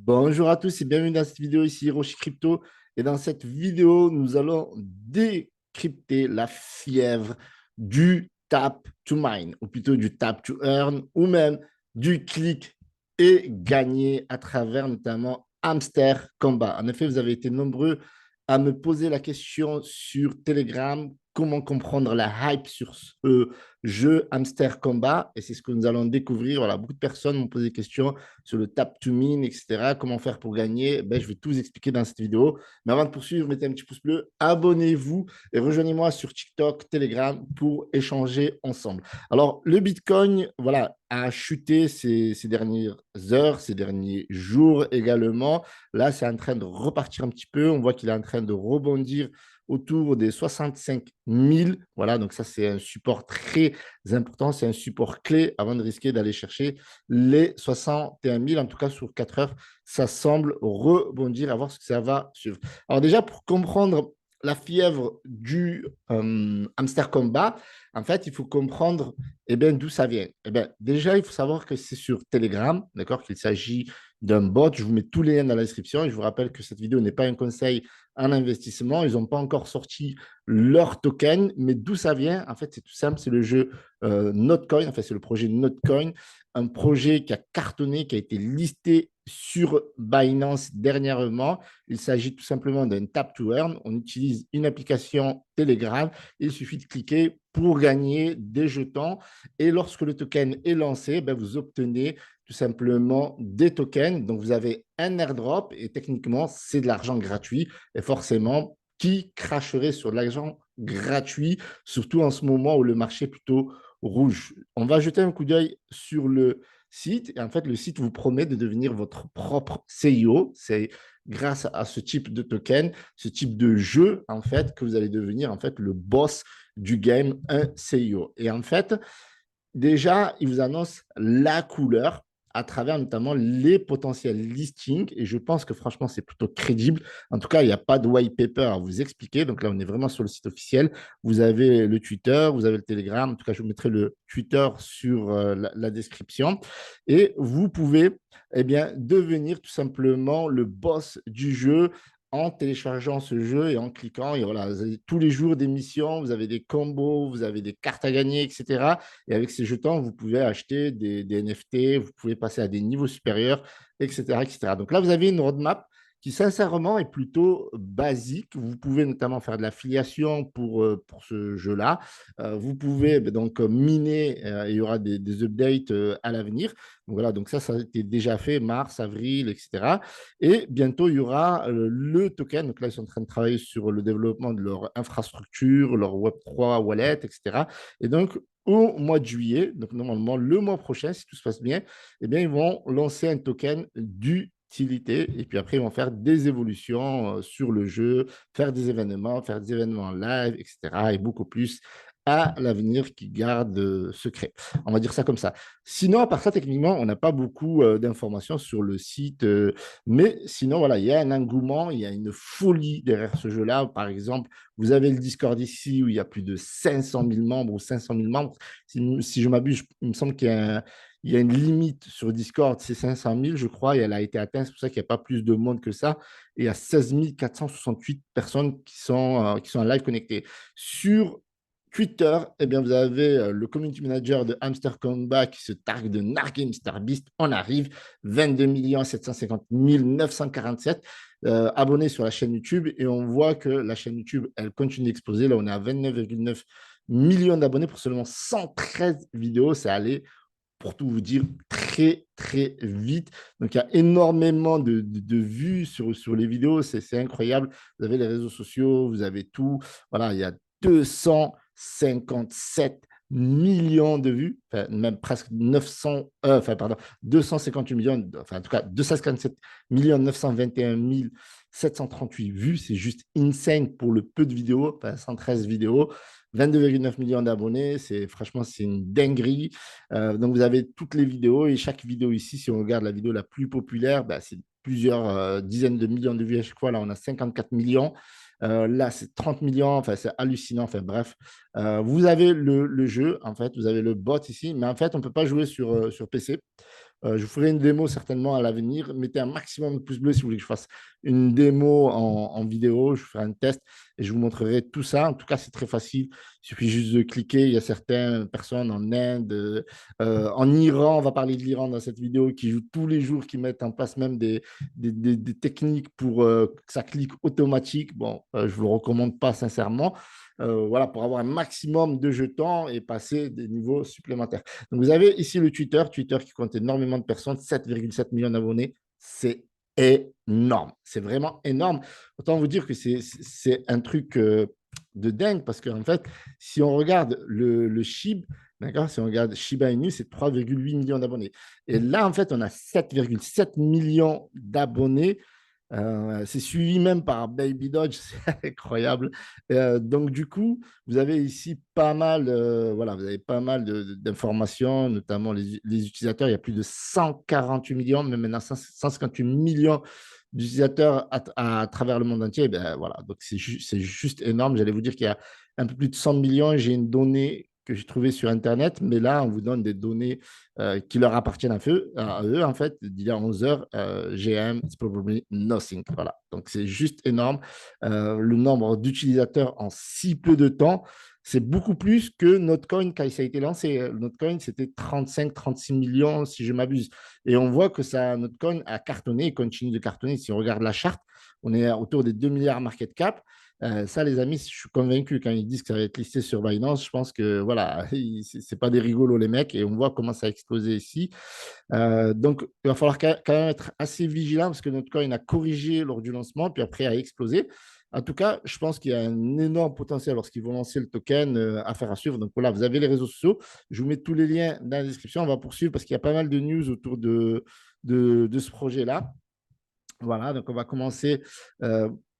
Bonjour à tous et bienvenue dans cette vidéo ici, Hiroshi Crypto. Et dans cette vidéo, nous allons décrypter la fièvre du tap to mine, ou plutôt du tap to earn, ou même du clic et gagner à travers notamment Hamster Combat. En effet, vous avez été nombreux à me poser la question sur Telegram, comment comprendre la hype sur ce jeu Hamster Combat. Et c'est ce que nous allons découvrir. Voilà, beaucoup de personnes m'ont posé des questions sur le tap to min, etc. Comment faire pour gagner? Je vais tout vous expliquer dans cette vidéo. Mais avant de poursuivre, mettez un petit pouce bleu, abonnez-vous et rejoignez-moi sur TikTok, Telegram pour échanger ensemble. Alors, le Bitcoin, voilà, a chuté ces dernières heures, ces derniers jours également. Là, c'est en train de repartir un petit peu. On voit qu'il est en train de rebondir autour des 65 000. Voilà, donc ça, c'est un support très important. C'est un support clé avant de risquer d'aller chercher les 61 000. En tout cas, sur 4 heures, ça semble rebondir, à voir ce que ça va suivre. Alors déjà, pour comprendre la fièvre du hamster combat, en fait, il faut comprendre d'où ça vient. Déjà, il faut savoir que c'est sur Telegram, d'accord, qu'il s'agit d'un bot. Je vous mets tous les liens dans la description. Et je vous rappelle que cette vidéo n'est pas un conseil en investissement. Ils n'ont pas encore sorti leur token, mais d'où ça vient? En fait, c'est tout simple, c'est le jeu Notcoin, enfin, c'est le projet Notcoin, un projet qui a cartonné, qui a été listé sur Binance dernièrement. Il s'agit tout simplement d'un tap to earn. On utilise une application Telegram. Il suffit de cliquer pour gagner des jetons. Et lorsque le token est lancé, vous obtenez tout simplement des tokens. Donc, vous avez un airdrop et techniquement, c'est de l'argent gratuit. Et forcément, qui cracherait sur de l'argent gratuit, surtout en ce moment où le marché est plutôt rouge? On va jeter un coup d'œil sur le site. Et en fait, le site vous promet de devenir votre propre CIO. C'est grâce à ce type de token, ce type de jeu, en fait, que vous allez devenir en fait le boss du game, un CIO. Et en fait, déjà, il vous annonce la couleur à travers notamment les potentiels listings. Et je pense que franchement, c'est plutôt crédible. En tout cas, il n'y a pas de white paper à vous expliquer. Donc là, on est vraiment sur le site officiel. Vous avez le Twitter, vous avez le Telegram. En tout cas, je vous mettrai le Twitter sur la description. Et vous pouvez devenir tout simplement le boss du jeu en téléchargeant ce jeu et en cliquant. Et voilà, vous avez tous les jours des missions, vous avez des combos, vous avez des cartes à gagner, etc. Et avec ces jetons, vous pouvez acheter des NFT, vous pouvez passer à des niveaux supérieurs, etc., etc. Donc là, vous avez une roadmap qui, sincèrement, est plutôt basique. Vous pouvez notamment faire de l'affiliation pour ce jeu-là. Vous pouvez donc miner, il y aura des updates à l'avenir. Donc voilà, donc ça a été déjà fait mars, avril, etc. Et bientôt, il y aura le token. Donc là, ils sont en train de travailler sur le développement de leur infrastructure, leur Web3 wallet, etc. Et donc, au mois de juillet, donc normalement le mois prochain, si tout se passe bien, ils vont lancer un token d'utilité et puis après, ils vont faire des évolutions sur le jeu, faire des événements live, etc. et beaucoup plus à l'avenir qui garde secret. On va dire ça comme ça. Sinon, à part ça, techniquement, on n'a pas beaucoup d'informations sur le site, mais sinon, voilà, il y a un engouement, il y a une folie derrière ce jeu-là. Par exemple, vous avez le Discord ici où il y a plus de 500 000 membres ou 500 000 membres. Si je m'abuse, il me semble qu'il y a une limite sur Discord, c'est 500 000, je crois, et elle a été atteinte. C'est pour ça qu'il n'y a pas plus de monde que ça. Et il y a 16 468 personnes qui sont en live connectées. Sur Twitter, vous avez le community manager de Hamster Combat qui se targue de narguer MrBeast. On arrive, 22 750 947 abonnés sur la chaîne YouTube et on voit que la chaîne YouTube, elle continue d'exploser. Là, on est à 29,9 millions d'abonnés pour seulement 113 vidéos. C'est allé, pour tout vous dire, très, très vite. Donc, il y a énormément de vues sur les vidéos. C'est incroyable. Vous avez les réseaux sociaux, vous avez tout. Voilà, il y a 257 millions de vues, enfin, même presque 900, pardon, 258 millions, enfin en tout cas 257 921 738 vues. C'est juste insane pour le peu de vidéos, enfin, 113 vidéos, 22,9 millions d'abonnés. Franchement, c'est une dinguerie. Donc, vous avez toutes les vidéos et chaque vidéo ici, si on regarde la vidéo la plus populaire, c'est plusieurs dizaines de millions de vues à chaque fois. Là, on a 54 millions. Là, c'est 30 millions. Enfin, c'est hallucinant. Enfin, bref. Vous avez le jeu, en fait. Vous avez le bot ici. Mais en fait, on ne peut pas jouer sur PC. Je vous ferai une démo certainement à l'avenir. Mettez un maximum de pouces bleus si vous voulez que je fasse une démo en vidéo. Je ferai un test et je vous montrerai tout ça. En tout cas, c'est très facile. Il suffit juste de cliquer. Il y a certaines personnes en Inde, en Iran, on va parler de l'Iran dans cette vidéo, qui jouent tous les jours, qui mettent en place même des techniques pour que ça clique automatique. Bon, je ne vous le recommande pas sincèrement. Voilà, pour avoir un maximum de jetons et passer des niveaux supplémentaires. Donc, vous avez ici le Twitter qui compte énormément de personnes, 7,7 millions d'abonnés. C'est énorme. C'est vraiment énorme. Autant vous dire que c'est un truc de dingue parce qu'en fait, si on regarde le SHIB, d'accord, si on regarde Shiba Inu, c'est 3,8 millions d'abonnés. Et là, en fait, on a 7,7 millions d'abonnés. C'est suivi même par Baby Dodge, c'est incroyable. Donc, du coup, vous avez ici pas mal, voilà, vous avez pas mal d'informations, notamment les utilisateurs. Il y a plus de 148 millions, même maintenant 158 millions d'utilisateurs à travers le monde entier. Et ben, voilà, donc c'est juste énorme. J'allais vous dire qu'il y a un peu plus de 100 millions. J'ai une donnée que j'ai trouvée sur Internet, mais là, on vous donne des données qui leur appartiennent à eux, en fait. D'il y a 11 heures, GM, it's probably nothing. Voilà, donc c'est juste énorme. Le nombre d'utilisateurs en si peu de temps, c'est beaucoup plus que Notcoin quand ça a été lancé. Notcoin, c'était 35-36 millions, si je m'abuse. Et on voit que ça, Notcoin a cartonné et continue de cartonner. Si on regarde la charte, on est autour des 2 milliards market cap. Ça, les amis, je suis convaincu quand ils disent que ça va être listé sur Binance. Je pense que voilà, c'est pas des rigolos les mecs et on voit comment ça a explosé ici. Donc, il va falloir quand même être assez vigilant parce que notre coin a corrigé lors du lancement puis après a explosé. En tout cas, je pense qu'il y a un énorme potentiel lorsqu'ils vont lancer le token à faire à suivre. Donc voilà, vous avez les réseaux sociaux. Je vous mets tous les liens dans la description. On va poursuivre parce qu'il y a pas mal de news autour de ce projet-là. Voilà, donc on va commencer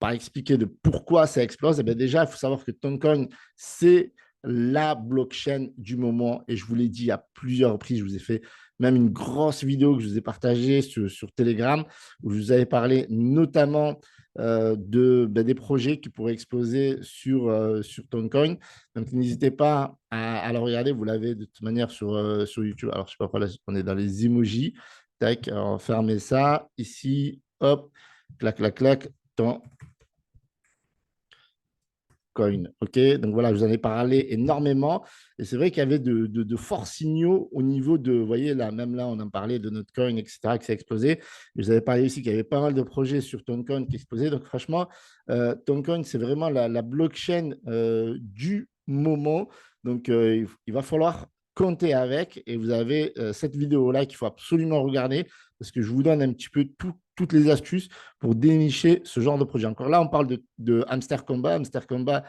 par expliquer de pourquoi ça explose. Et bien déjà, il faut savoir que Toncoin, c'est la blockchain du moment. Et je vous l'ai dit à plusieurs reprises, je vous ai fait même une grosse vidéo que je vous ai partagée sur Telegram, où je vous avais parlé notamment des projets qui pourraient exploser sur Toncoin. Donc n'hésitez pas à le regarder, vous l'avez de toute manière sur YouTube. Alors je ne sais pas pourquoi, là, on est dans les emojis. Tac, on va fermer ça. Ici, hop, clac, clac, clac, ton coin. OK, donc voilà, je vous en ai parlé énormément. Et c'est vrai qu'il y avait de forts signaux au niveau de, vous voyez, là, même là, on en parlait de notre coin, etc., que ça a explosé. Et je vous avais parlé aussi qu'il y avait pas mal de projets sur Toncoin qui explosaient. Donc franchement, Toncoin, c'est vraiment la blockchain du moment. Donc il va falloir compter avec. Et vous avez cette vidéo-là qu'il faut absolument regarder parce que je vous donne un petit peu toutes les astuces pour dénicher ce genre de projet. Encore là, on parle de Hamster Combat. Hamster Combat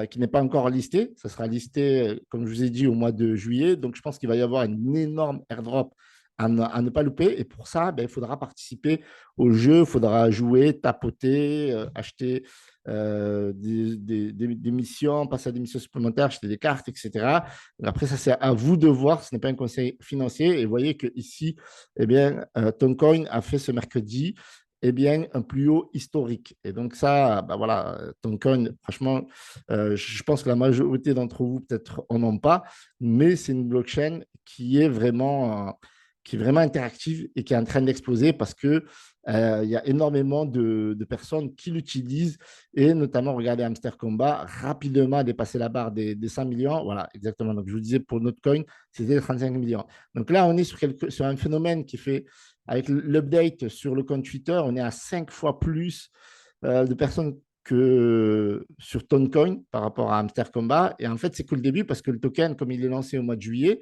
qui n'est pas encore listé. Ça sera listé, comme je vous ai dit, au mois de juillet. Donc, je pense qu'il va y avoir une énorme airdrop à ne pas louper. Et pour ça, ben, il faudra participer au jeu, il faudra jouer, tapoter, acheter des missions, passer à des missions supplémentaires, acheter des cartes, etc. Donc après, ça, c'est à vous de voir. Ce n'est pas un conseil financier. Et vous voyez qu'ici, eh bien, Toncoin a fait ce mercredi eh bien, un plus haut historique. Et donc ça, bah voilà, Toncoin, franchement, je pense que la majorité d'entre vous, peut-être, en ont pas, mais c'est une blockchain qui est vraiment interactive et qui est en train d'exploser parce que il y a énormément de personnes qui l'utilisent et notamment, regardez Hamster Combat, rapidement dépasser la barre des 100 millions. Voilà, exactement. Donc, je vous disais, pour notre coin, c'était 35 millions. Donc là, on est sur un phénomène qui fait, avec l'update sur le compte Twitter, on est à 5 fois plus de personnes que sur Toncoin par rapport à Hamster Combat. Et en fait, c'est que le début parce que le token, comme il est lancé au mois de juillet,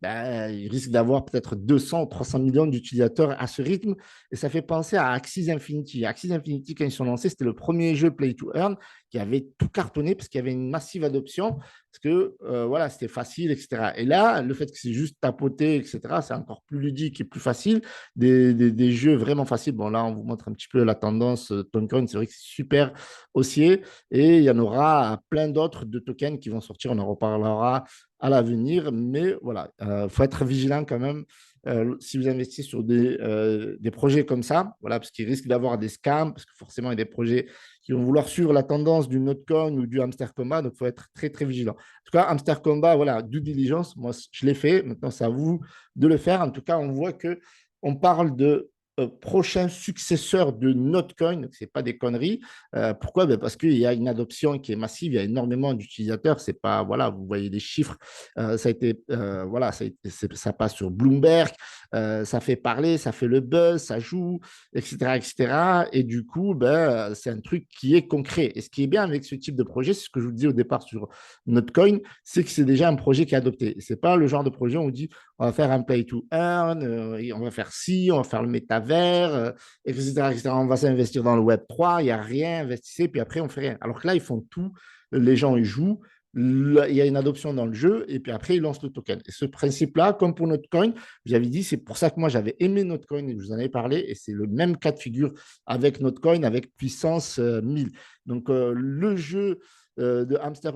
ben, il risque d'avoir peut-être 200 ou 300 millions d'utilisateurs à ce rythme. Et ça fait penser à Axie Infinity. Axie Infinity, quand ils sont lancés, c'était le premier jeu Play to Earn qui avait tout cartonné parce qu'il y avait une massive adoption, parce que voilà, c'était facile, etc. Et là, le fait que c'est juste tapoter, etc., c'est encore plus ludique et plus facile. Des jeux vraiment faciles. Bon, là, on vous montre un petit peu la tendance Toncoin. C'est vrai que c'est super haussier. Et il y en aura plein d'autres de tokens qui vont sortir. On en reparlera à l'avenir. Mais voilà, il faut être vigilant quand même si vous investissez sur des projets comme ça, voilà, parce qu'il risque d'avoir des scams, parce que forcément, il y a des projets qui vont vouloir suivre la tendance du Notcoin ou du Hamster Combat, donc il faut être très, très vigilant. En tout cas, Hamster Combat, voilà, due diligence, moi, je l'ai fait, maintenant, c'est à vous de le faire. En tout cas, on voit que on parle de prochain successeur de Notcoin, ce n'est pas des conneries. Pourquoi? Ben parce qu'il y a une adoption qui est massive, il y a énormément d'utilisateurs. C'est pas, voilà, vous voyez les chiffres, ça a été, voilà, ça passe sur Bloomberg, ça fait parler, ça fait le buzz, ça joue, etc., etc. Et du coup, ben, c'est un truc qui est concret. Et ce qui est bien avec ce type de projet, c'est ce que je vous disais au départ sur Notcoin, c'est que c'est déjà un projet qui est adopté. C'est pas le genre de projet où on dit on va faire un play to earn, on va faire ci, on va faire le métavers, etc., etc. On va s'investir dans le Web 3, il n'y a rien, investissez, puis après on fait rien. Alors que là, ils font tout, les gens ils jouent, il y a une adoption dans le jeu, et puis après ils lancent le token. Et ce principe-là, comme pour Notcoin, j'avais dit, c'est pour ça que moi j'avais aimé Notcoin et je vous en avais parlé, et c'est le même cas de figure avec Notcoin, avec puissance 1000. Donc le jeu de Hamster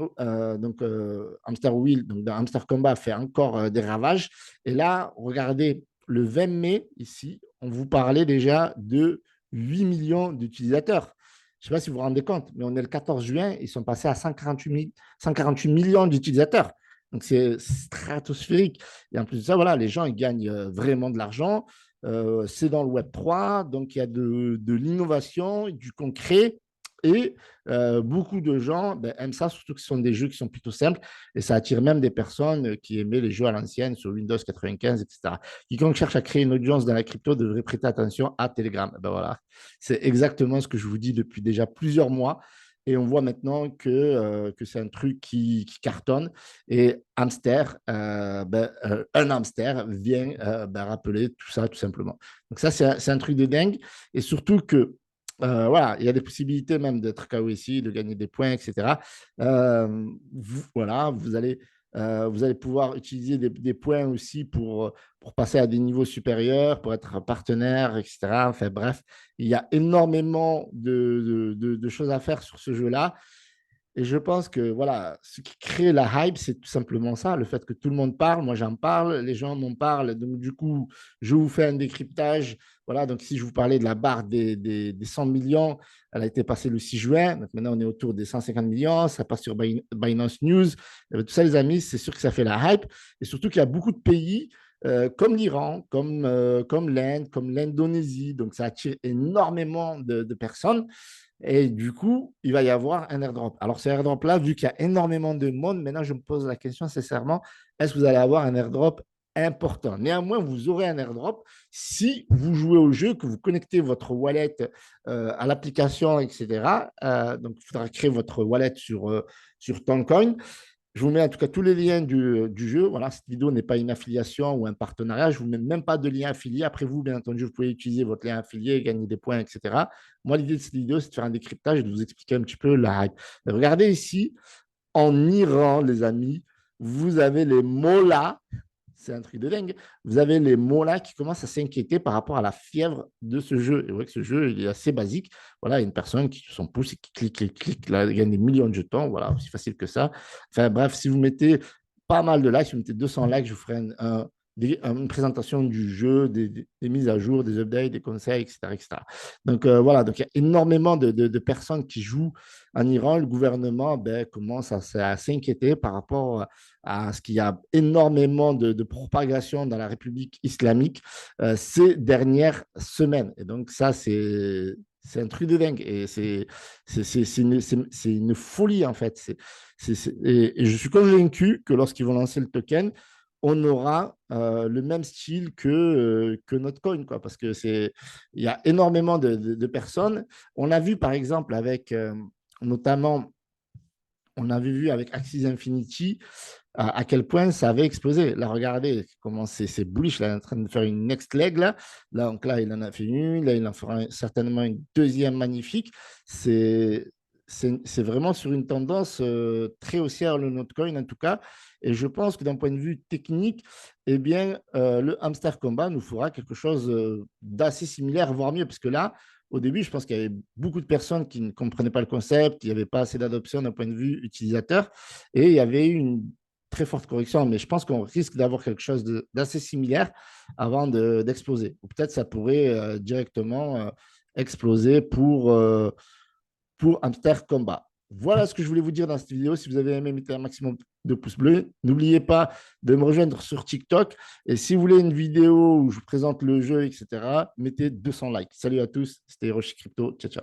Wheel, donc de Hamster Combat fait encore des ravages. Et là, regardez, le 20 mai, ici, on vous parlait déjà de 8 millions d'utilisateurs. Je ne sais pas si vous vous rendez compte, mais on est le 14 juin, ils sont passés à 148 millions d'utilisateurs. Donc, c'est stratosphérique. Et en plus de ça, voilà, les gens, ils gagnent vraiment de l'argent. C'est dans le Web 3, donc il y a de l'innovation, du concret. Et beaucoup de gens aiment ça, surtout que ce sont des jeux qui sont plutôt simples. Et ça attire même des personnes qui aimaient les jeux à l'ancienne sur Windows 95, etc. Quiconque cherche à créer une audience dans la crypto devrait prêter attention à Telegram. Ben voilà, c'est exactement ce que je vous dis depuis déjà plusieurs mois. Et on voit maintenant que c'est un truc qui cartonne. Et un hamster vient rappeler tout ça, tout simplement. Donc ça, c'est un truc de dingue. Et surtout que voilà, il y a des possibilités même d'être KO ici, de gagner des points, etc. Voilà, vous allez pouvoir utiliser des points aussi pour passer à des niveaux supérieurs, pour être partenaire, etc. Enfin bref, il y a énormément de choses à faire sur ce jeu-là. Et je pense que voilà, ce qui crée la hype, c'est tout simplement ça, le fait que tout le monde parle, moi j'en parle, les gens m'en parlent, donc du coup, je vous fais un décryptage. Voilà, donc si je vous parlais de la barre des 100 millions, elle a été passée le 6 juin, donc maintenant on est autour des 150 millions, ça passe sur Binance News. Tout ça, les amis, c'est sûr que ça fait la hype, et surtout qu'il y a beaucoup de pays comme l'Iran, comme l'Inde, comme l'Indonésie, donc ça attire énormément de personnes. Et du coup, il va y avoir un airdrop. Alors, ce airdrop-là, vu qu'il y a énormément de monde, maintenant, je me pose la question sincèrement, est-ce que vous allez avoir un airdrop important? Néanmoins, vous aurez un airdrop si vous jouez au jeu, que vous connectez votre wallet à l'application, etc. Donc, il faudra créer votre wallet sur Toncoin. Je vous mets en tout cas tous les liens du jeu. Voilà, cette vidéo n'est pas une affiliation ou un partenariat. Je ne vous mets même pas de lien affilié. Après vous, bien entendu, vous pouvez utiliser votre lien affilié, gagner des points, etc. Moi, l'idée de cette vidéo, c'est de faire un décryptage et de vous expliquer un petit peu la hype. Regardez ici, en Iran, les amis, vous avez les mollahs. C'est un truc de dingue. Vous avez les mollahs qui commencent à s'inquiéter par rapport à la fièvre de ce jeu. Et vous voyez que ce jeu, il est assez basique. Voilà, une personne qui son pouce et qui clique, clique, clique, là, il gagne des millions de jetons. Voilà, aussi facile que ça. Enfin bref, si vous mettez pas mal de likes, si vous mettez 200 likes, je vous ferai une présentation du jeu, des mises à jour, des updates, des conseils, etc. etc. Donc voilà, donc il y a énormément de personnes qui jouent en Iran. Le gouvernement commence à s'inquiéter par rapport à ce qu'il y a énormément de propagation dans la République islamique ces dernières semaines. Et donc ça, c'est un truc de dingue. Et c'est une folie, en fait. Et je suis convaincu que lorsqu'ils vont lancer le token, on aura le même style que notre coin, quoi, parce que il y a énormément de personnes. On a vu, par exemple, avec notamment, on avait vu avec Axis Infinity à quel point ça avait explosé. Là, regardez comment c'est bullish. Là, il est en train de faire une next leg. Donc là, il en a fait une. Là, il en fera certainement une deuxième magnifique. C'est vraiment sur une tendance très haussière, le Notcoin en tout cas. Et je pense que d'un point de vue technique, eh bien, le Hamster Combat nous fera quelque chose d'assez similaire, voire mieux, parce que là, au début, je pense qu'il y avait beaucoup de personnes qui ne comprenaient pas le concept, il n'y avait pas assez d'adoption d'un point de vue utilisateur, et il y avait une très forte correction, mais je pense qu'on risque d'avoir quelque chose d'assez similaire avant d'exploser. Ou peut-être ça pourrait directement exploser pour Hamster Combat. Voilà ce que je voulais vous dire dans cette vidéo. Si vous avez aimé, mettez un maximum de pouces bleus. N'oubliez pas de me rejoindre sur TikTok. Et si vous voulez une vidéo où je vous présente le jeu, etc., mettez 200 likes. Salut à tous, c'était Hiroshi Crypto. Ciao, ciao.